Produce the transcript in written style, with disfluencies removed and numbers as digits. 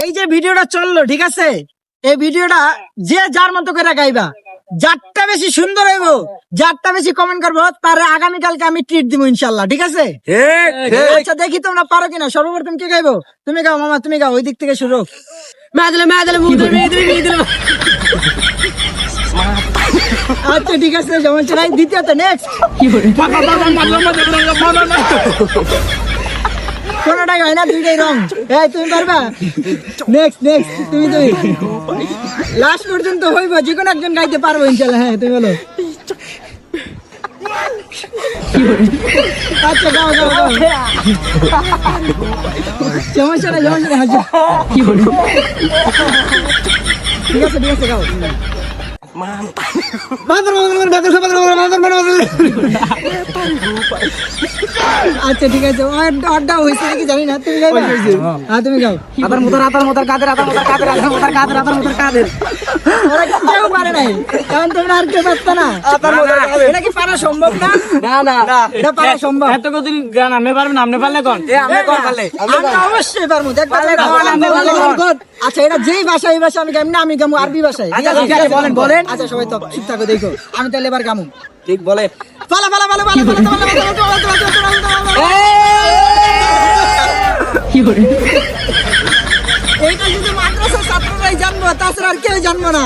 এই যে ভিডিওটা চললো, ঠিক আছে, এই ভিডিওটা যে যার মতো করে গাইবা, যারটা বেশি সুন্দর হইব, যারটা বেশি কমেন্ট করবো, তার আগামীকালকে আমি ট্রিট দিব ইনশাল্লাহ, ঠিক আছে? আচ্ছা দেখি তোমরা পারো কিনা। সর্বপ্রথম কে গাইবো? তুমি গাও মামা, তুমি গাও, ওই দিক থেকে শুরু। আচ্ছা ঠিক আছে, সমস্যা নাই। দ্বিতীয়ত নেক্সট কোনটাই হয় না, দুইটাই রং। এই তুমি পারবা? নেক্সট নেক্সট তুমি তুমি লাস্ট পর্যন্ত হইব, যে কোনো একজন গাইতে পারবো ইনশাল্লাহ। হ্যাঁ তুমি বলো। আচ্ছা গাও গাও গাও, সমস্যা নাই সমস্যা নাই। ঠিক আছে ঠিক আছে, গাও। আচ্ছা ঠিক আছে, অর্ডার হয়েছে নাকি জানি না, তুমি গাইবা? হ্যাঁ তুমি গাও। আতার মোতার আতার মোতার কাদের, আতার মোতার কাদের, আতার মোতার কাদের, আতার মোতার কাদের। ওরা কেউ পারে নাই, কারণ তোমরা আর কেউ পারতো না। এটা কি পারা সম্ভব না? না না না, এটা পারা সম্ভব। এত কতদিন গান আপনি পারবেন, আপনি পারলে কোন? আমরা অবশ্যই পারবো। আচ্ছা এটা যেই ভাষা, এই ভাষা আমি গাইব না, আমি গামু আরবি ভাষায়। বলেন বলেন। আচ্ছা সবাই তো চুপ থাকো, দেখো আমি তাহলে এবার গামু। ঠিক বলে। পালা পালা পালা পালা পালা পালা এইটা শুধু মাদ্রাসার ছাত্ররাই জানবো, তাছাড়া আর কেউ জানবো না।